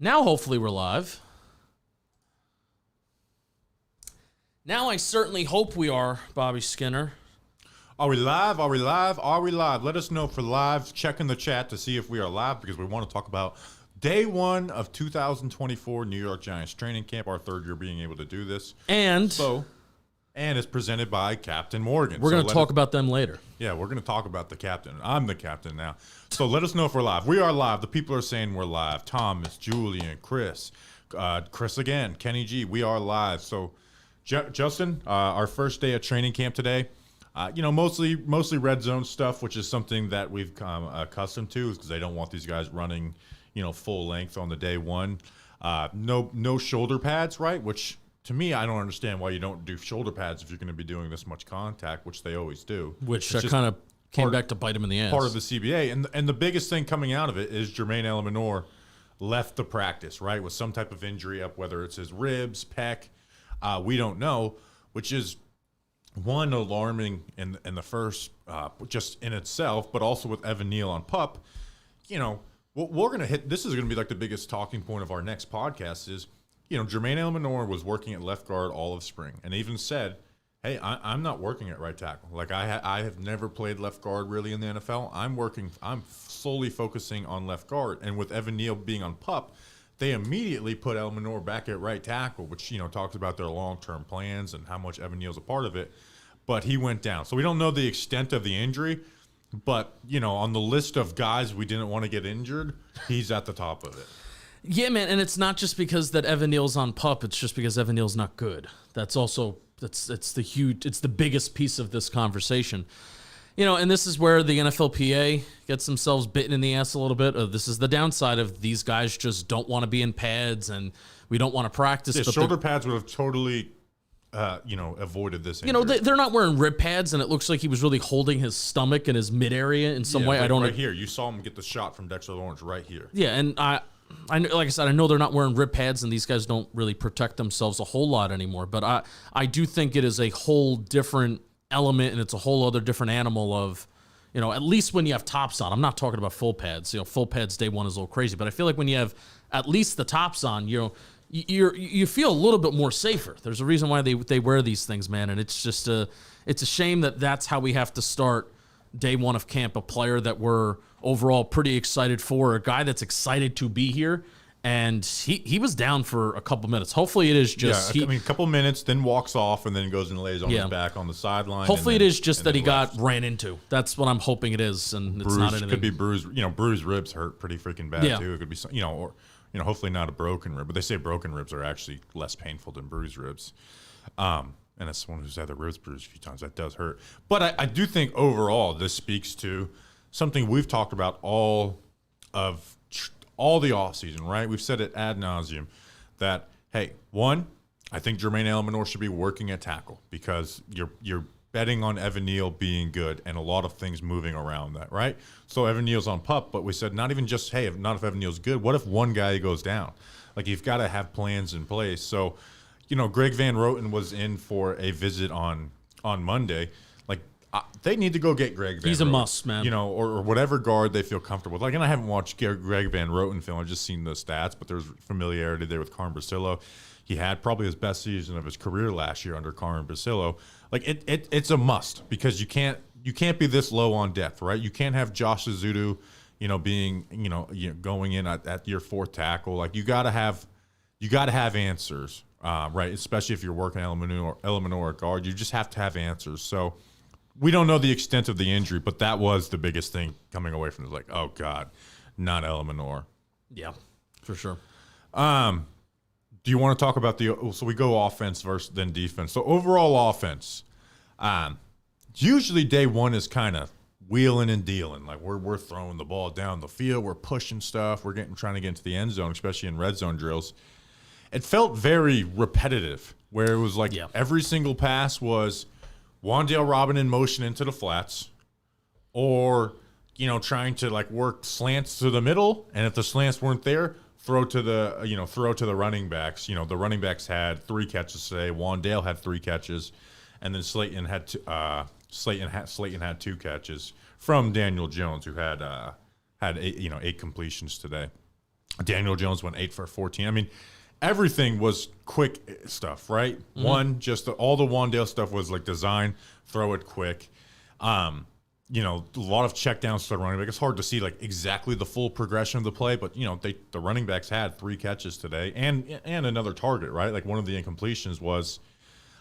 Now, hopefully, we're live. Now, I certainly hope we are, Bobby Skinner. Are we live? Are we live? Are we live? Let us know if we're live. Check in the chat to see if we are live because we want to talk about day one of 2024 New York Giants training camp, our third year being able to do this. And it's presented by Captain Morgan. We're going to talk about them later. Yeah, we're going to talk about the captain. I'm the captain now. So let us know if we're live. We are live. The people are saying we're live. Thomas, Julian, Chris again, Kenny G. We are live. So, Justin, our first day of training camp today. Mostly red zone stuff, which is something that we've come accustomed to because they don't want these guys running, full length on the day one. No shoulder pads, right? Which to me, I don't understand why you don't do shoulder pads if you're going to be doing this much contact, which they always do. Which kind of came back to bite him in the ass. Part of the CBA, and the biggest thing coming out of it is Germaine Elor left the practice, right, with some type of injury up, whether it's his ribs, pec, we don't know, which is one, alarming in the first, just in itself, but also with Evan Neal on PUP. We're going to hit, this is going to be like the biggest talking point of our next podcast is, Germaine Elor was working at left guard all of spring and even said, hey, I'm not working at right tackle. Like I have never played left guard really in the NFL. I'm solely focusing on left guard. And with Evan Neal being on PUP, they immediately put Elor back at right tackle, which, talks about their long-term plans and how much Evan Neal's a part of it. But he went down. So we don't know the extent of the injury, but, on the list of guys we didn't want to get injured, he's at the top of it. Yeah, man, and it's not just because that Evan Neal's on PUP. It's just because Evan Neal's not good. That's also it's the biggest piece of this conversation. And this is where the NFLPA gets themselves bitten in the ass a little bit. This is the downside of these guys just don't want to be in pads and we don't want to practice. Yeah, but shoulder pads would have totally, avoided this injury. They're not wearing rib pads, and it looks like he was really holding his stomach in his mid area in some way. Like I don't right here. You saw him get the shot from Dexter Lawrence right here. Yeah, and I like I said, I know they're not wearing rib pads, and these guys don't really protect themselves a whole lot anymore. But I do think it is a whole different element, and it's a whole other different animal of, at least when you have tops on. I'm not talking about full pads. Full pads day one is a little crazy, but I feel like when you have at least the tops on, you feel a little bit more safer. There's a reason why they wear these things, man, and it's just it's a shame that that's how we have to start day one of camp. A player that we're overall pretty excited for, a guy that's excited to be here. And he was down for a couple minutes. Hopefully it is just... a couple minutes, then walks off, and then goes and lays on his back on the sideline. Hopefully it is just that he got ran into. That's what I'm hoping it is, and it's not anything. Could be bruised. Bruised ribs hurt pretty freaking bad, too. It could be, hopefully not a broken rib. But they say broken ribs are actually less painful than bruised ribs. And as someone who's had their ribs bruised a few times, that does hurt. But I do think overall this speaks to something we've talked about all the offseason, right? We've said it ad nauseum that, hey, one, I think Germaine Elor should be working at tackle because you're betting on Evan Neal being good and a lot of things moving around that, right? So Evan Neal's on PUP, but we said not even just, hey, not if Evan Neal's good. What if one guy goes down? Like, you've got to have plans in place. So, Greg Van Roten was in for a visit on Monday. They need to go get Greg Van Roten. He's a must, man. Or whatever guard they feel comfortable with. And I haven't watched Greg Van Roten film. I've just seen the stats, but there's familiarity there with Carmen Brasillo. He had probably his best season of his career last year under Carmen Brasillo. It's a must because you can't be this low on depth, right? You can't have Josh Azudu, being, going in at your fourth tackle. You got to have answers, right? Especially if you're working Elor at guard. You just have to have answers. So, we don't know the extent of the injury, but that was the biggest thing coming away from this. Oh, God, not Elor. Yeah, for sure. Do you want to talk about so we go offense versus then defense. So overall offense, usually day one is kind of wheeling and dealing. We're throwing the ball down the field. We're pushing stuff. We're trying to get into the end zone, especially in red zone drills. It felt very repetitive where it was every single pass was Wan'Dale Robin in motion into the flats, or trying to work slants to the middle, and if the slants weren't there, throw to the running backs. The running backs had 3 catches today. Wan'Dale had 3 catches, and then Slayton had 2 catches from Daniel Jones, who had 8 completions today. Daniel Jones went 8 for 14. I mean, everything was quick stuff, right? Just all the Wandale stuff was like design, throw it quick. A lot of checkdowns to the running back. It's hard to see like exactly the full progression of the play, but the running backs had 3 catches today and another target, right? Like one of the incompletions was,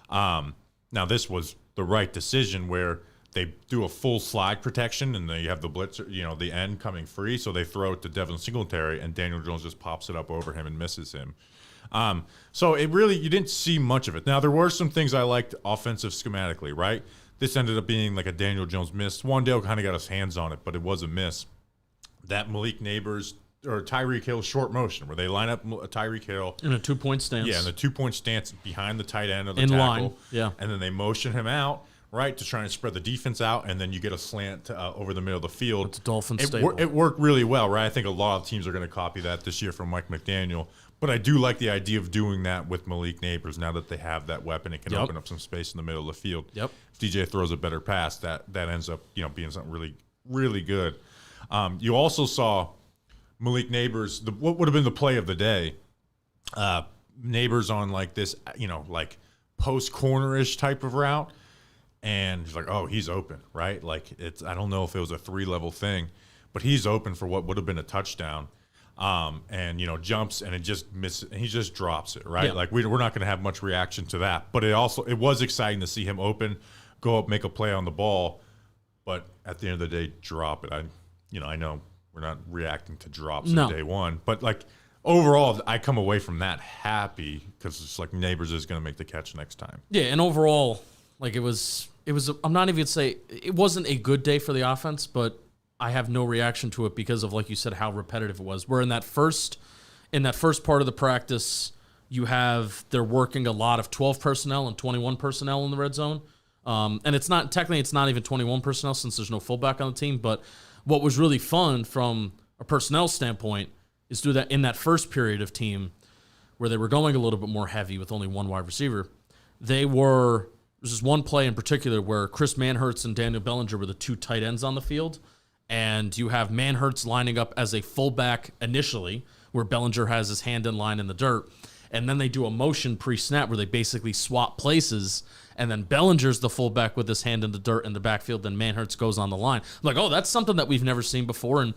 now this was the right decision where they do a full slide protection and they have the blitzer, the end coming free, so they throw it to Devin Singletary and Daniel Jones just pops it up over him and misses him. So it really, you didn't see much of it. Now there were some things I liked offensive schematically, right? This ended up being like a Daniel Jones miss. Wandale kind of got his hands on it, but it was a miss. That Malik Neighbors or Tyreek Hill short motion where they line up Tyreek Hill in a 2-point stance. Yeah, in the 2-point stance behind the tight end of the in tackle. Line. Yeah. And then they motion him out, right, to try and spread the defense out, and then you get a slant over the middle of the field. It's Dolphins stable. It worked really well, right? I think a lot of teams are going to copy that this year from Mike McDaniel. But I do like the idea of doing that with Malik Neighbors now that they have that weapon. It can open up some space in the middle of the field. Yep. If DJ throws a better pass, that ends up being something really, really good. You also saw Malik Neighbors, what would have been the play of the day, Neighbors on like this, like post corner-ish type of route. And he's like, oh, he's open, right? Like I don't know if it was a 3-level thing, but he's open for what would have been a touchdown. And jumps and it just misses and he just drops it, right? Yeah. Like we're not going to have much reaction to that, but it was exciting to see him open, go up, make a play on the ball, but at the end of the day, drop it. I know we're not reacting to drops in day one, but like overall, I come away from that happy because it's like Neighbors is going to make the catch next time. Yeah, and overall, like it was. I'm not even gonna say it wasn't a good day for the offense, but I have no reaction to it because of, like you said, how repetitive it was. Where in that first part of the practice, they're working a lot of 12 personnel and 21 personnel in the red zone. And it's not even 21 personnel since there's no fullback on the team. But what was really fun from a personnel standpoint is do that in that first period of team where they were going a little bit more heavy with only one wide receiver. There's this one play in particular where Chris Manhertz and Daniel Bellinger were the 2 tight ends on the field. And you have Manhertz lining up as a fullback initially, where Bellinger has his hand in line in the dirt. And then they do a motion pre-snap where they basically swap places. And then Bellinger's the fullback with his hand in the dirt in the backfield. Then Manhertz goes on the line. I'm like, oh, that's something that we've never seen before. And,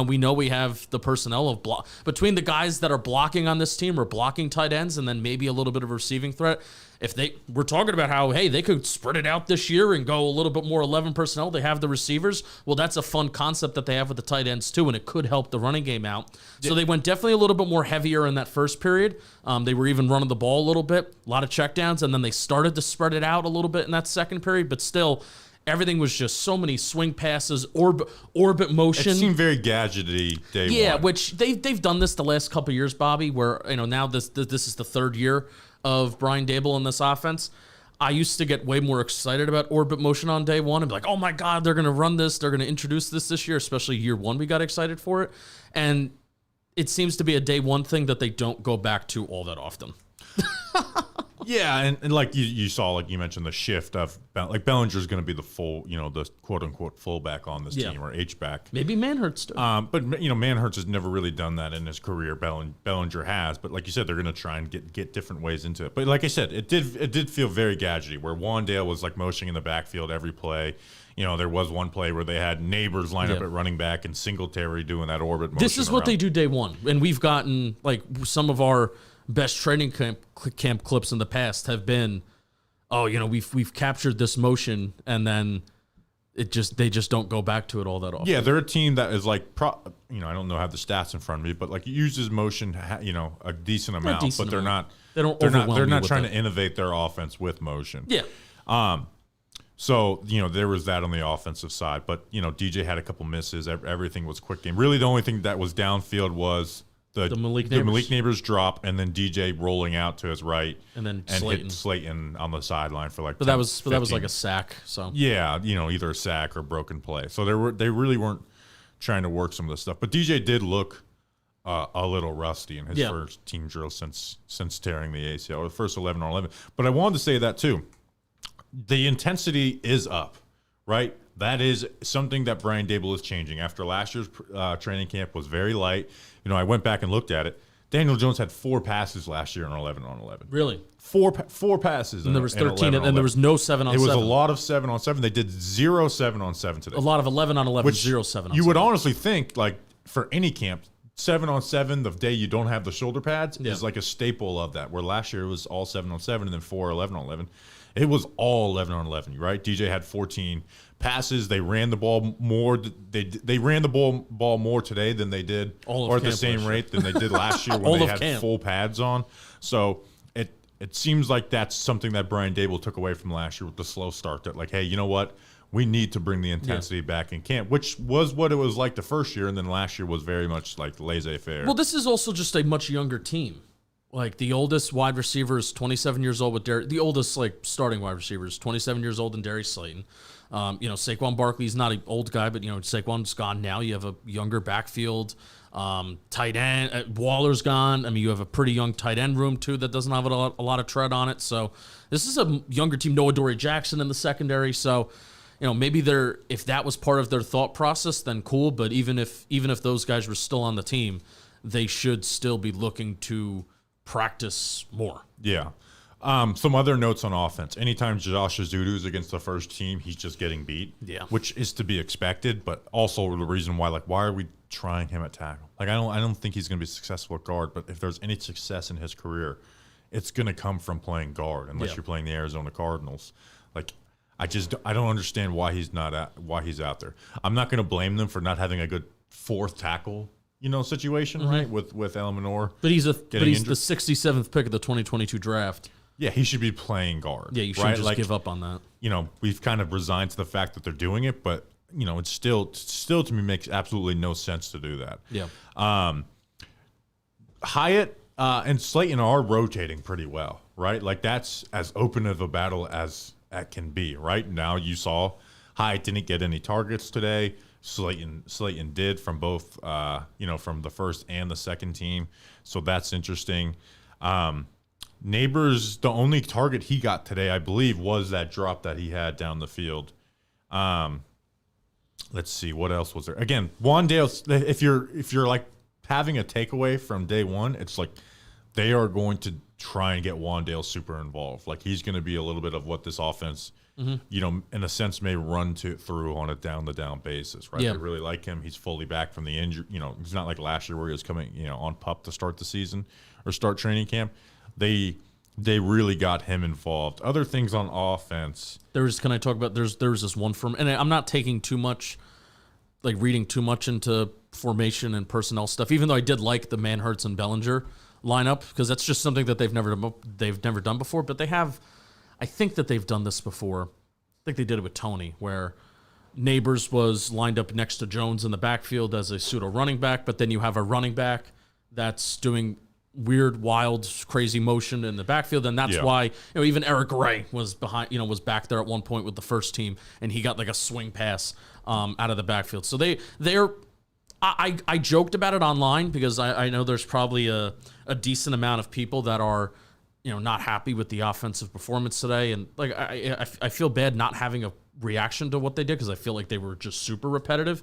we know we have the personnel of between the guys that are blocking on this team or blocking tight ends and then maybe a little bit of a receiving threat. We're talking about how, hey, they could spread it out this year and go a little bit more 11 personnel. They have the receivers. Well, that's a fun concept that they have with the tight ends too, and it could help the running game out. So they went definitely a little bit more heavier in that first period. They were even running the ball a little bit, a lot of checkdowns, and then they started to spread it out a little bit in that second period, but still, everything was just so many swing passes, orbit motion. It seemed very gadgety day one. Yeah, which they've done this the last couple of years, Bobby, where now this is the third year of Brian Daboll in this offense. I used to get way more excited about orbit motion on day one and be like, oh my God, they're going to run this. They're going to introduce this year, especially year one. We got excited for it. And it seems to be a day one thing that they don't go back to all that often. Yeah, and like you saw, like you mentioned, the shift of like Bellinger's going to be the full, the quote unquote fullback on this team or H-back. Maybe Manhertz too. But Manhertz has never really done that in his career. Bellinger has, but like you said, they're going to try and get different ways into it. But like I said, it did feel very gadgety, where Wandale was like motioning in the backfield every play. There was one play where they had Neighbors line up at running back and Singletary doing that orbit motion. This is what they do day one, and we've gotten like some of our best training camp clips in the past have been, we've captured this motion, and then they just don't go back to it all that often. Yeah, they're a team that is like, I don't know, have the stats in front of me, but like uses motion, a decent amount, but they're not trying to innovate their offense with motion. Yeah. So, there was that on the offensive side, but DJ had a couple misses. Everything was quick game. Really, the only thing that was downfield was the Malik Neighbors drop, and then DJ rolling out to his right, and hit Slayton on the sideline for like. But that was like a sack. So yeah, either a sack or broken play. So they really weren't trying to work some of this stuff. But DJ did look a little rusty in his first team drill since tearing the ACL, or the first 11 on 11. But I wanted to say that too. The intensity is up, right? That is something that Brian Dable is changing. After last year's training camp was very light. I went back and looked at it. Daniel Jones had 4 passes last year in 11-on-11. Really? Four passes. And there was 13, and there was no 7-on-7. It was a lot of 7-on-7. They did 0 7-on-7 today. A lot of 11-on-11, 0 7-on-7. You would honestly think, like, for any camp, 7-on-7, the day you don't have the shoulder pads, is like a staple of that. Where last year it was all 7-on-7 and then 4 11-on-11. It was all 11-on-11, right? DJ had 14 passes. They ran the ball more. They ran the ball more today than they did, or at the same rate than they did last year when they had full pads on. So it seems like that's something that Brian Dable took away from last year with the slow start. That like, hey, you know what? We need to bring the intensity back in camp, which was what it was like the first year, and then last year was very much like laissez-faire. Well, this is also just a much younger team. Like the oldest wide receiver is 27 years old with the oldest like starting wide receiver is 27 years old in Darius Slayton. Saquon Barkley's not an old guy, but Saquon's gone now. You have a younger backfield. Tight end Waller's gone. I mean, you have a pretty young tight end room too that doesn't have a lot of tread on it. So this is a younger team. Noah Dory Jackson in the secondary. So maybe if that was part of their thought process, then cool. But even if those guys were still on the team, they should still be looking to practice more. Yeah. Some other notes on offense. Anytime Josh Azudu is against the first team, he's just getting beat. Yeah. Which is to be expected, but also the reason why, why are we trying him at tackle? I don't think he's going to be successful at guard, but if there's any success in his career, it's going to come from playing guard, unless you're playing the Arizona Cardinals. I don't understand why he's out there. I'm not going to blame them for not having a good fourth tackle situation, right? With Elor. But he's the 67th pick of the 2022 draft. Yeah, he should be playing guard. Yeah, you shouldn't just give up on that. We've kind of resigned to the fact that they're doing it, but it's still to me makes absolutely no sense to do that. Yeah. Hyatt and Slayton are rotating pretty well, right? That's as open of a battle as that can be, right? Now you saw Hyatt didn't get any targets today. Slayton did from both, from the first and the second team. So that's interesting. Neighbors, the only target he got today, I believe, was that drop that he had down the field. Let's see, what else was there? Again, Wandale, if you're like having a takeaway from day one, it's like they are going to try and get Wandale super involved. He's going to be a little bit of what this offense, in a sense, may run through on a down-the-down basis, right? Yeah. They really like him. He's fully back from the injury. It's not like last year where he was coming, on PUP to start the season or start training camp. They really got him involved. Other things on offense. There's this one from, and I'm not taking too much, reading too much into formation and personnel stuff, even though I did like the Manhertz and Bellinger lineup, because that's just something that they've never done before. But I think that they've done this before. I think they did it with Tony, where Neighbors was lined up next to Jones in the backfield as a pseudo running back, but then you have a running back that's doing weird, wild, crazy motion in the backfield, and that's why even Eric Gray was was back there at one point with the first team, and he got a swing pass out of the backfield. So they're. I joked about it online because I know there's probably a decent amount of people that are not happy with the offensive performance today, and I feel bad not having a reaction to what they did because I feel like they were just super repetitive,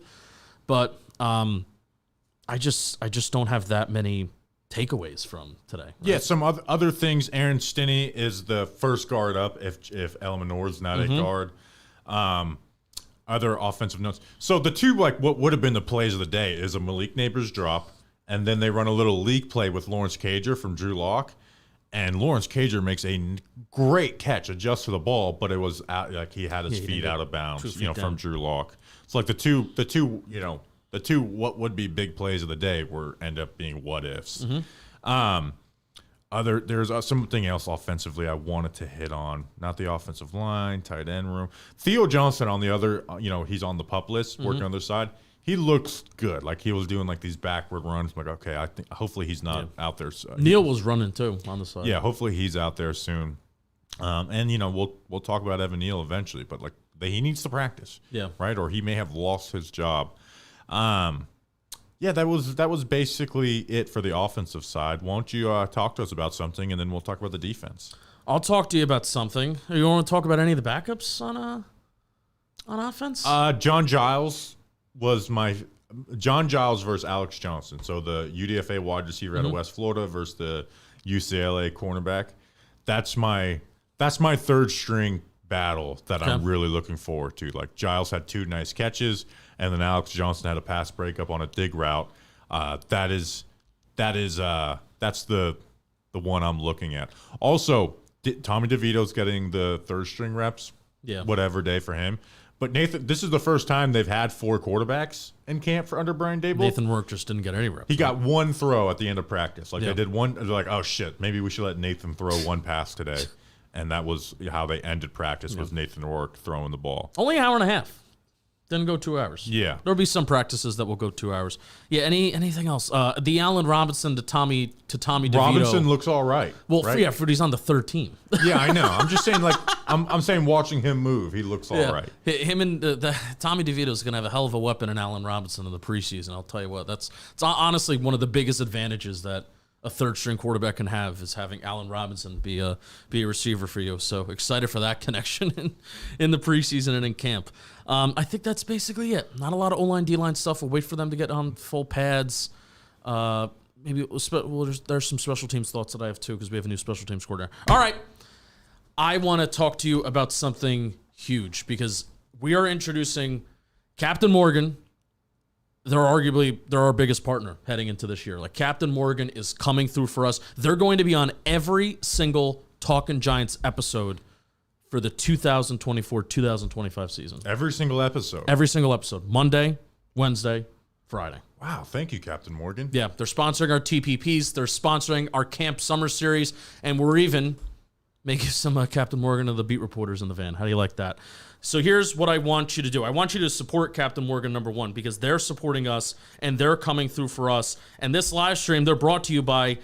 but I just don't have that many takeaways from today. Right? Yeah, some other things. Aaron Stinney is the first guard up if Elor is not a guard. Other offensive notes. So the two, what would have been the plays of the day is a Malik Neighbors drop, and then they run a little leak play with Lawrence Cager from Drew Lock, and Lawrence Cager makes a great catch, adjusts to the ball, but it was out, he had his feet out of bounds, from Drew Lock. It's the two what would be big plays of the day end up being what ifs. There's something else offensively I wanted to hit on. Not the offensive line, tight end room. Theo Johnson on the other, he's on the PUP list, working on the other side. He looks good. He was doing these backward runs. I'm okay, I think hopefully he's not out there. Neil was running too on the side. Yeah, hopefully he's out there soon. And we'll talk about Evan Neal eventually, but he needs to practice. Yeah. Right? Or he may have lost his job. That was basically it for the offensive side. Won't you talk to us about something, and then we'll talk about the defense? I'll talk to you about something. You want to talk about any of the backups on on offense? John Giles versus Alex Johnson. So the UDFA wide receiver out of West Florida versus the UCLA cornerback. That's my third string battle that I'm really looking forward to. Like Giles had 2 nice catches, and then Alex Johnson had a pass breakup on a dig route. That's the one I'm looking at. Also, Tommy DeVito's getting the third string reps. Yeah. Whatever day for him. But Nathan, this is the first time they've had 4 quarterbacks in camp for under Brian Daboll. Nathan Rourke just didn't get any reps. He got 1 throw at the end of practice. Like they did one. They're like, oh shit, maybe we should let Nathan throw 1 pass today, and that was how they ended practice. Was Nathan Rourke throwing the ball? Only an hour and a half. Didn't go 2 hours. Yeah. There'll be some practices that will go 2 hours. Yeah. Anything else? The Allen Robinson to Tommy DeVito. Robinson looks all right. Well, right? yeah, but he's on the third team. Yeah, I know. I'm just saying, like, I'm saying watching him move, he looks all right. Him and Tommy DeVito is going to have a hell of a weapon in Allen Robinson in the preseason. I'll tell you what. It's honestly one of the biggest advantages that a third string quarterback can have is having Allen Robinson be a receiver for you. So excited for that connection in the preseason and in camp. I think that's basically it. Not a lot of O-line, D-line stuff. We'll wait for them to get on full pads. Maybe there's some special teams thoughts that I have too because we have a new special teams coordinator. All right. I want to talk to you about something huge because we are introducing Captain Morgan. They're arguably our biggest partner heading into this year. Like Captain Morgan is coming through for us. They're going to be on every single Talkin' Giants episode for the 2024-2025 season. Every single episode. Every single episode. Monday, Wednesday, Friday. Wow, thank you, Captain Morgan. Yeah, they're sponsoring our TPPs. They're sponsoring our Camp Summer Series, and we're even making some Captain Morgan of the beat reporters in the van. How do you like that? So here's what I want you to do. I want you to support Captain Morgan, number one, because they're supporting us and they're coming through for us. And this live stream, it's brought to you by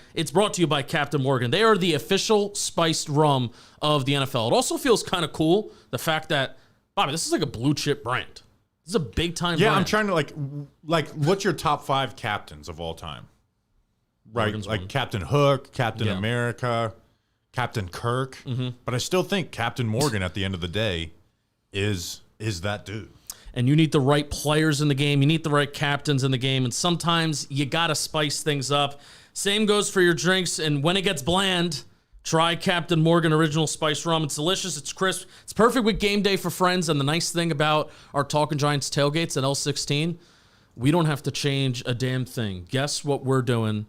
Captain Morgan. They are the official spiced rum of the NFL. It also feels kind of cool, the fact that, Bobby, this is like a blue chip brand. This is a big time brand. Yeah, I'm trying to like what's your top 5 captains of all time? Right, Morgan's like one. Captain Hook, Captain America, Captain Kirk. Mm-hmm. But I still think Captain Morgan at the end of the day is that dude. And you need the right players in the game. You need the right captains in the game. And sometimes you got to spice things up. Same goes for your drinks. And when it gets bland, try Captain Morgan Original Spice Rum. It's delicious. It's crisp. It's perfect with game day for friends. And the nice thing about our Talkin' Giants tailgates at L16, we don't have to change a damn thing. Guess what we're doing?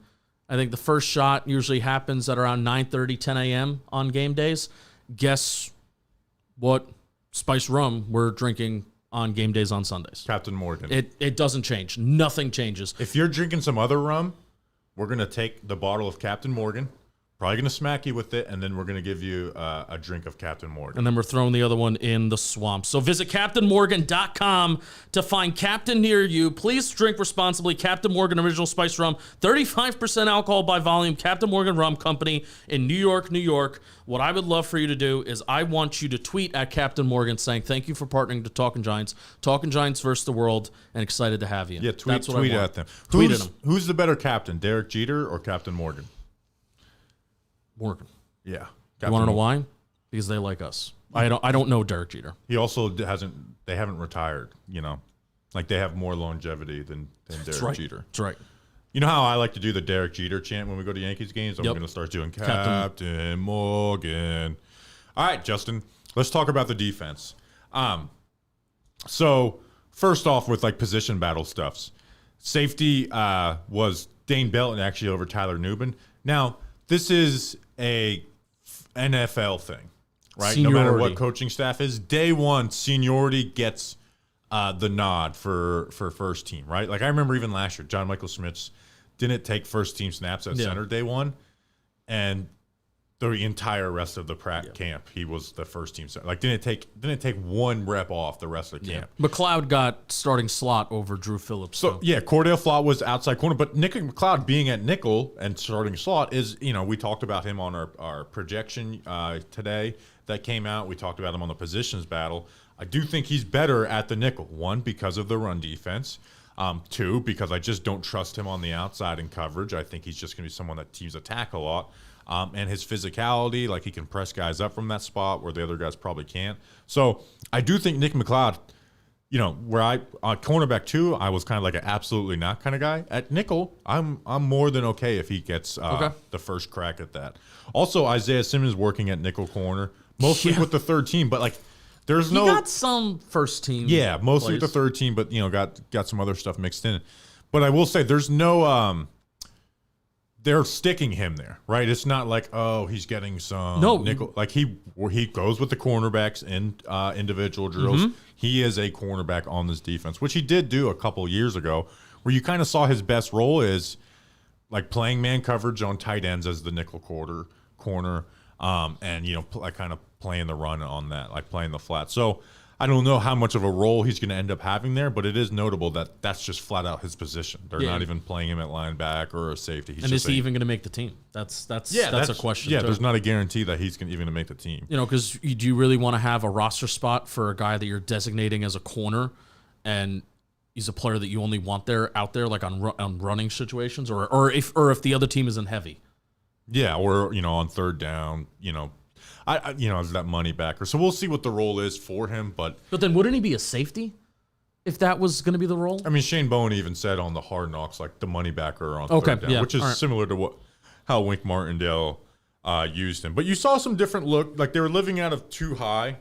I think the first shot usually happens at around 9:30, 10 a.m. on game days. Guess what spice rum we're drinking on game days on Sundays? Captain Morgan. It doesn't change. Nothing changes. If you're drinking some other rum, we're going to take the bottle of Captain Morgan, probably going to smack you with it, and then we're going to give you a drink of Captain Morgan. And then we're throwing the other one in the swamp. So visit CaptainMorgan.com to find Captain near you. Please drink responsibly. Captain Morgan Original Spice Rum, 35% alcohol by volume. Captain Morgan Rum Company in New York, New York. What I would love for you to do is I want you to tweet at Captain Morgan saying, thank you for partnering to Talkin' Giants. Talkin' Giants versus the world, and excited to have you. Yeah, tweet at them. Tweet at them. Who's the better captain, Derek Jeter or Captain Morgan? Morgan. Yeah. You want to know why? Because they like us. I don't know Derek Jeter. He also they haven't retired, you know. Like they have more longevity than Derek Jeter. That's right. You know how I like to do the Derek Jeter chant when we go to Yankees games? I'm going to start doing Captain Morgan. All right, Justin, let's talk about the defense. So first off with like position battle stuffs. Safety was Dane Belton actually over Tyler Nubin. Now, this is a NFL thing, right? Seniority. No matter what coaching staff is, day one, seniority gets the nod for first team, right? Like I remember even last year, John Michael Schmitz didn't take first team snaps at center day one, and the entire rest of the camp, he was the first team center. Like didn't take one rep off the rest of the camp. McLeod got starting slot over Drew Phillips. So yeah, Cordell Flott was outside corner, but Nick McLeod being at nickel and starting slot is, you know, we talked about him on our projection today that came out. We talked about him on the positions battle. I do think he's better at the nickel. 1, because of the run defense. 2, because I just don't trust him on the outside in coverage. I think he's just going to be someone that teams attack a lot. And his physicality, like he can press guys up from that spot where the other guys probably can't. So I do think Nick McLeod where I cornerback 2, I was kind of like an absolutely not kind of guy. At nickel, I'm more than okay if he gets the first crack at that. Also, Isaiah Simmons working at nickel corner, mostly with the third team, but like there's no. He got some first team. Yeah, mostly plays. with the third team, but got some other stuff mixed in. But I will say there's no. They're sticking him there, right? It's not like, oh, he's getting some nickel. Like he goes with the cornerbacks in individual drills. Mm-hmm. He is a cornerback on this defense, which he did do a couple years ago, where you kind of saw his best role is like playing man coverage on tight ends as the nickel corner, and like kind of playing the run on that, like playing the flat. So I don't know how much of a role he's going to end up having there, but it is notable that that's just flat out his position. They're not even playing him at linebacker or a safety. And is he even going to make the team? That's a question. Yeah, there's not a guarantee that he's even going to make the team. Because do you really want to have a roster spot for a guy that you're designating as a corner, and he's a player that you only want out there, like on running situations, or if the other team isn't heavy? Yeah, or on third down, as that money backer. So we'll see what the role is for him. But then wouldn't he be a safety if that was going to be the role? I mean, Shane Bowen even said on the Hard Knocks, like the money backer on third down, which is similar to how Wink Martindale used him. But you saw some different look. Like they were living out of too high,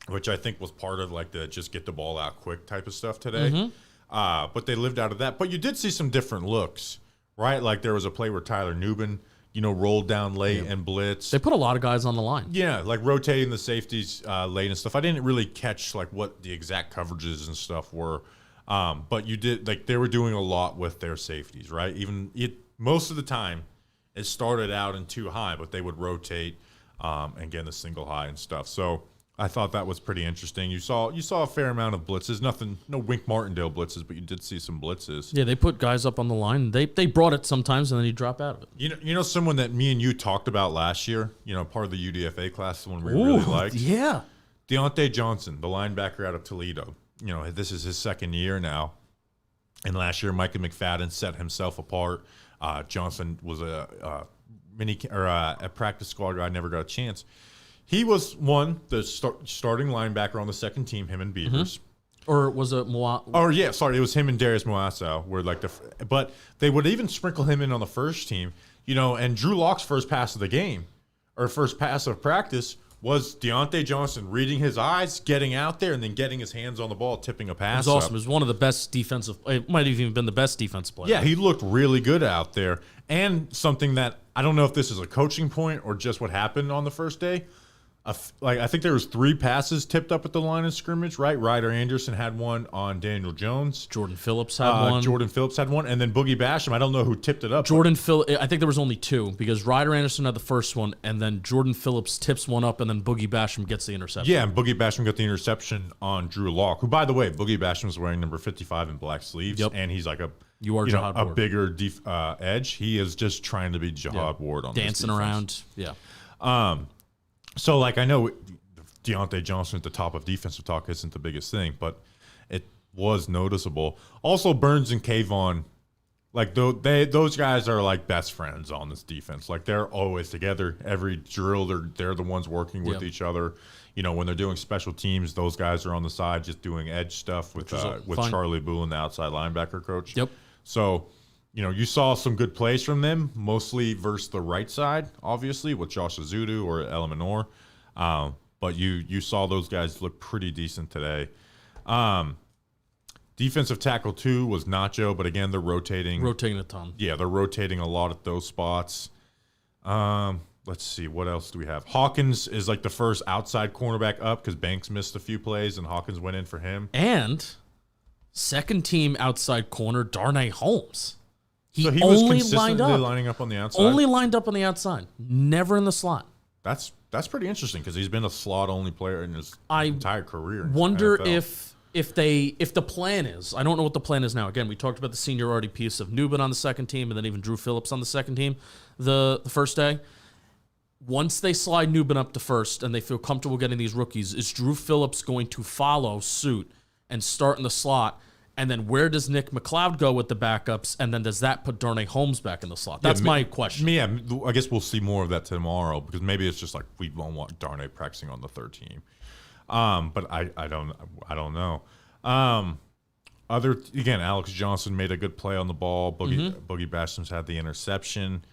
which I think was part of like the just get the ball out quick type of stuff today. Mm-hmm. But they lived out of that. But you did see some different looks, right? Like there was a play where Tyler Nubin rolled down late and blitz. They put a lot of guys on the line. Yeah, like rotating the safeties late and stuff. I didn't really catch like what the exact coverages and stuff were, but you did like they were doing a lot with their safeties, right? Most of the time, it started out in too high, but they would rotate and get in the single high and stuff. So I thought that was pretty interesting. You saw a fair amount of blitzes. No Wink Martindale blitzes, but you did see some blitzes. Yeah, they put guys up on the line. They brought it sometimes, and then you drop out of it. Someone that me and you talked about last year. Part of the UDFA class, the one we really liked. Yeah, Deontay Johnson, the linebacker out of Toledo. This is his second year now, and last year Micah McFadden set himself apart. Johnson was a practice squad guy, never got a chance. He was the starting linebacker on the second team, him and Beavers. Mm-hmm. Or was it Moa? Oh, yeah, sorry. It was him and Darius Moasso were like but they would even sprinkle him in on the first team, and Drew Lock's first pass of the game, or first pass of practice, was Deontay Johnson reading his eyes, getting out there, and then getting his hands on the ball, tipping a pass. It was awesome. It was one of the best it might have even been the best defensive player. Yeah, he looked really good out there. And something that, I don't know if this is a coaching point or just what happened on the first day, I think there was 3 passes tipped up at the line of scrimmage, right? Ryder Anderson had one on Daniel Jones. Jordan Phillips had one. And then Boogie Basham, I don't know who tipped it up. I think there was only 2 because Ryder Anderson had the first one, and then Jordan Phillips tips one up, and then Boogie Basham gets the interception. Yeah, and Boogie Basham got the interception on Drew Lock, who, by the way, Boogie Basham's wearing number 55 in black sleeves, and he's like a bigger edge. He is just trying to be Jihad Ward on dancing around. Yeah. So, I know Deontay Johnson at the top of defensive talk isn't the biggest thing, but it was noticeable. Also, Burns and Kayvon, those guys are like best friends on this defense. Like they're always together. Every drill, they're the ones working with each other. When they're doing special teams, those guys are on the side just doing edge stuff with Charlie Boolin, the outside linebacker coach. Yep. So, you saw some good plays from them, mostly versus the right side, obviously, with Josh Azudu or Elor. But you saw those guys look pretty decent today. Defensive tackle 2 was Nacho, but again, they're rotating. Rotating a ton. Yeah, they're rotating a lot at those spots. Let's see, what else do we have? Hawkins is like the first outside cornerback up because Banks missed a few plays, and Hawkins went in for him. And second team outside corner, Darnay Holmes. So he was consistently lining up on the outside? Only lined up on the outside. Never in the slot. That's pretty interesting because he's been a slot-only player in his entire career. Wonder if the plan is, I don't know what the plan is now. Again, we talked about the seniority piece of Nubin on the second team and then even Drew Phillips on the second team the first day. Once they slide Nubin up to first and they feel comfortable getting these rookies, is Drew Phillips going to follow suit and start in the slot? And then where does Nick McLeod go with the backups? And then does that put Darnay Holmes back in the slot? That's my question. Yeah, I guess we'll see more of that tomorrow because maybe it's just like we won't want Darnay practicing on the third team. But I don't know. Alex Johnson made a good play on the ball. Boogie Basham's had the interception.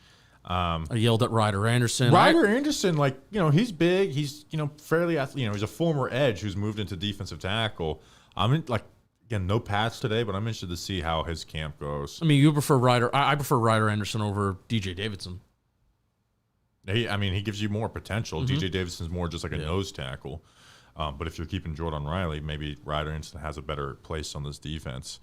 I yelled at Ryder Anderson. Anderson, he's big. He's, fairly, he's a former edge who's moved into defensive tackle. No pads today, but I'm interested to see how his camp goes. I mean, you prefer Ryder. I prefer Ryder Anderson over DJ Davidson. He gives you more potential. DJ Davidson's more just like a nose tackle. But if you're keeping Jordan Riley, maybe Ryder Anderson has a better place on this defense.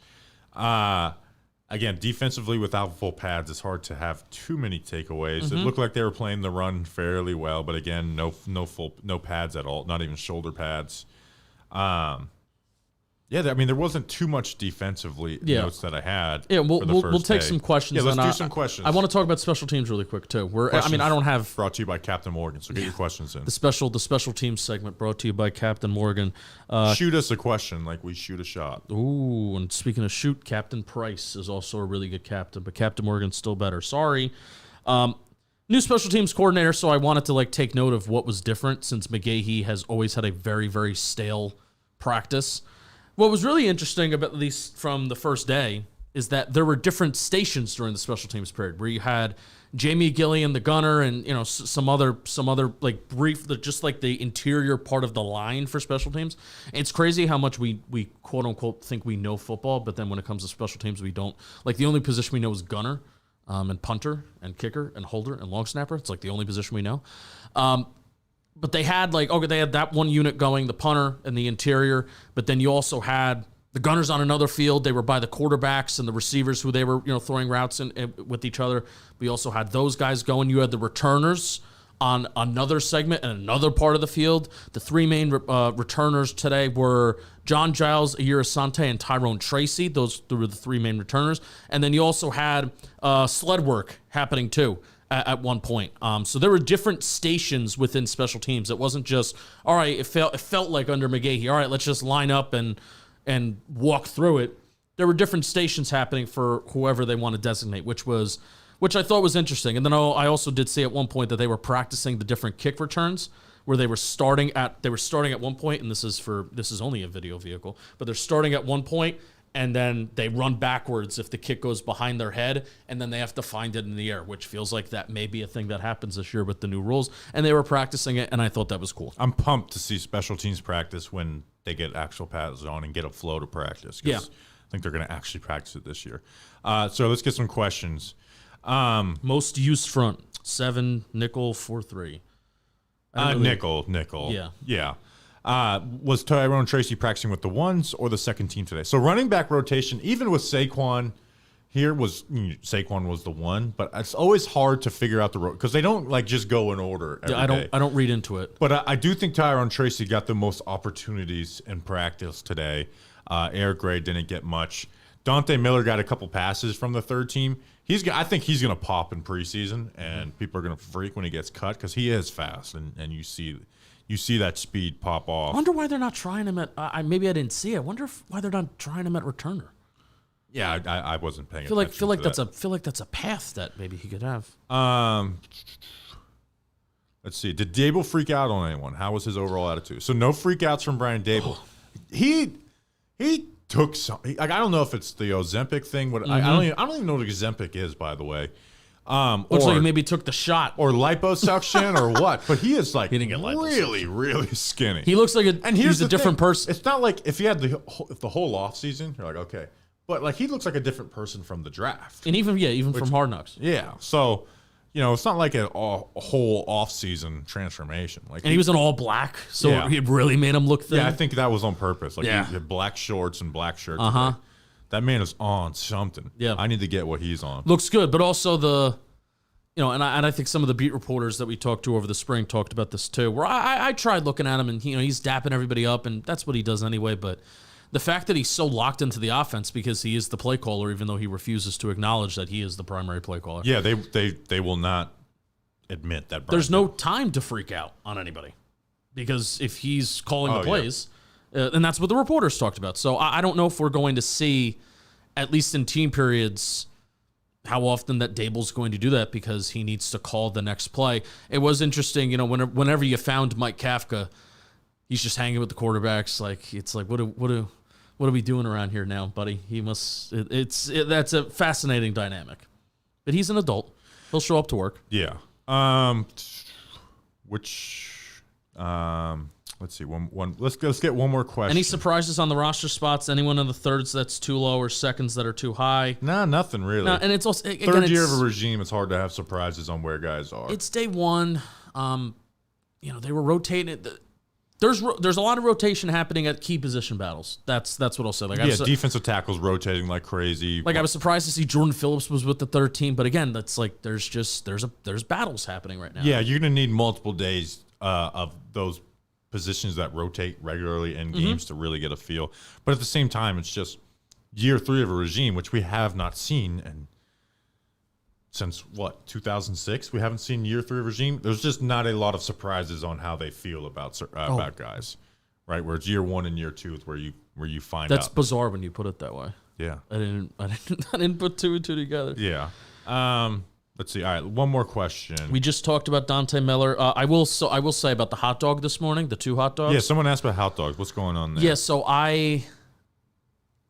Again, defensively without full pads, it's hard to have too many takeaways. It looked like they were playing the run fairly well, but again, no pads at all, not even shoulder pads. There wasn't too much defensively notes that I had. Yeah, we'll take some questions. Yeah, let's do some questions. I want to talk about special teams really quick too. I don't have brought to you by Captain Morgan, so get your questions in. The special teams segment brought to you by Captain Morgan. Shoot us a question like we shoot a shot. Ooh, and speaking of shoot, Captain Price is also a really good captain, but Captain Morgan's still better. Sorry. New special teams coordinator, so I wanted to take note of what was different since McGahee has always had a very, very stale practice. What was really interesting, about at least from the first day, is that there were different stations during the special teams period where you had Jamie Gillian, the gunner, and some other brief, just the interior part of the line for special teams. It's crazy how much we quote unquote think we know football, but then when it comes to special teams, we don't. The only position we know is gunner, and punter, and kicker, and holder, and long snapper. It's the only position we know. But they had they had that one unit going, the punter and the interior, but then you also had the gunners on another field. They were by the quarterbacks and the receivers who they were throwing routes in with each other. We also had those guys going. You had the returners on another segment and another part of the field. The three main returners today were John Giles, Ayira Sante, and Tyrone Tracy. Those were the three main returners. And then you also had sled work happening too. At one point. So there were different stations within special teams. It wasn't just, all right, it felt like under McGahee, all right, let's just line up and walk through it. There were different stations happening for whoever they want to designate, which I thought was interesting. And then I also did see at one point that they were practicing the different kick returns, where they were starting at one point, and this is only a video vehicle, but they're starting at one point, and then they run backwards if the kick goes behind their head, and then they have to find it in the air, which feels like that may be a thing that happens this year with the new rules. And they were practicing it, and I thought that was cool. I'm pumped to see special teams practice when they get actual pads on and get a flow to practice. Yeah. I think they're going to actually practice it this year. So let's get some questions. Most used front, 7, nickel, 4-3. Nickel. Yeah. Was Tyrone Tracy practicing with the ones or the second team today? So running back rotation, even with Saquon, Saquon was the one, but it's always hard to figure out the road because they don't just go in order. I don't read into it, but I do think Tyrone Tracy got the most opportunities in practice today. Eric Gray didn't get much. Dante Miller got a couple passes from the third team. I think he's going to pop in preseason, and people are going to freak when he gets cut because he is fast, and you see that speed pop off. I wonder why they're not trying him at. Maybe I didn't see it. I wonder why they're not trying him at returner. Yeah, I wasn't paying attention. Feel like that's a path that maybe he could have. Let's see. Did Dable freak out on anyone? How was his overall attitude? So no freakouts from Brian Dable. He took some. I don't know if it's the Ozempic thing. I don't even know what Ozempic is, by the way. Looks like he maybe took the shot. Or liposuction or what. But he is he didn't get really, really skinny. He looks like he's a different person. It's not like if you had the whole off season, you're like, okay. But he looks like a different person from the draft. And even from Hard Knocks. Yeah. So, it's not like a whole off season transformation. And he was in all black, so it really made him look thin. Yeah, I think that was on purpose. He had black shorts and black shirts. That man is on something. Yeah. I need to get what he's on. Looks good, but also and I think some of the beat reporters that we talked to over the spring talked about this too, where I tried looking at him and he's dapping everybody up, and that's what he does anyway, but the fact that he's so locked into the offense because he is the play caller, even though he refuses to acknowledge that he is the primary play caller. Yeah, they will not admit that. There's no time to freak out on anybody because if he's calling the plays, and that's what the reporters talked about. So I don't know if we're going to see, at least in team periods, how often that Dable's going to do that because he needs to call the next play. It was interesting, whenever you found Mike Kafka, he's just hanging with the quarterbacks. What what are we doing around here now, buddy? He must. That's a fascinating dynamic. But he's an adult. He'll show up to work. Yeah. Let's see. Let's get one more question. Any surprises on the roster spots? Anyone in the thirds that's too low or seconds that are too high? Nah, nothing really. No, and it's also third year of a regime. It's hard to have surprises on where guys are. It's day one. They were rotating. There's a lot of rotation happening at key position battles. That's what I'll say. Like, defensive tackles rotating like crazy. Like, I was surprised to see Jordan Phillips was with the third team, but again, that's like there's battles happening right now. Yeah, you're gonna need multiple days of those positions that rotate regularly in games to really get a feel. But at the same time, it's just year 3 of a regime, which we have not seen since 2006. We haven't seen year 3 of regime. There's just not a lot of surprises on how they feel about guys, right? Where it's year 1 and year 2 is where you find that's out. bizarre when you put it that way. Yeah, I didn't put 2 and 2 together. Yeah. Let's see. All right, one more question. We just talked about Dante Miller. I will say about the hot dog this morning, the 2 hot dogs. Yeah, someone asked about hot dogs. What's going on there? Yeah, so I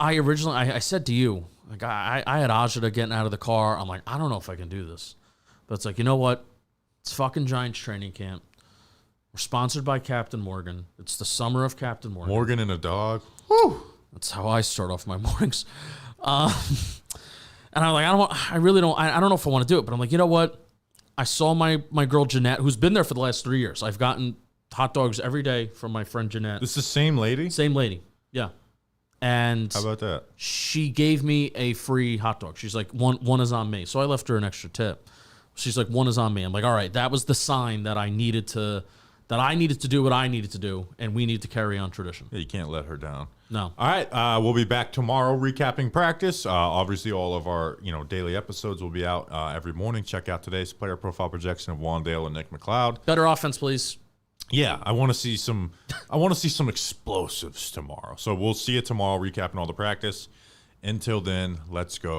originally I said to you, like, I had Ajita getting out of the car. I'm like, I don't know if I can do this. But it's like, you know what? It's fucking Giants training camp. We're sponsored by Captain Morgan. It's the summer of Captain Morgan. Morgan and a dog. Whew. That's how I start off my mornings. And I'm like, I don't know if I want to do it. But I'm like, you know what? I saw my girl Jeanette, who's been there for the last 3 years. I've gotten hot dogs every day from my friend Jeanette. This is the same lady? Same lady. Yeah. And how about that? She gave me a free hot dog. She's like, one is on me. So I left her an extra tip. She's like, one is on me. I'm like, all right, that was the sign that I needed to do what I needed to do, and we need to carry on tradition. Yeah, you can't let her down. No. All right, we'll be back tomorrow recapping practice. Obviously, all of our daily episodes will be out every morning. Check out today's player profile projection of Wandale and Nick McLeod. Better offense, please. Yeah, I want to see some explosives tomorrow. So we'll see you tomorrow recapping all the practice. Until then, let's go.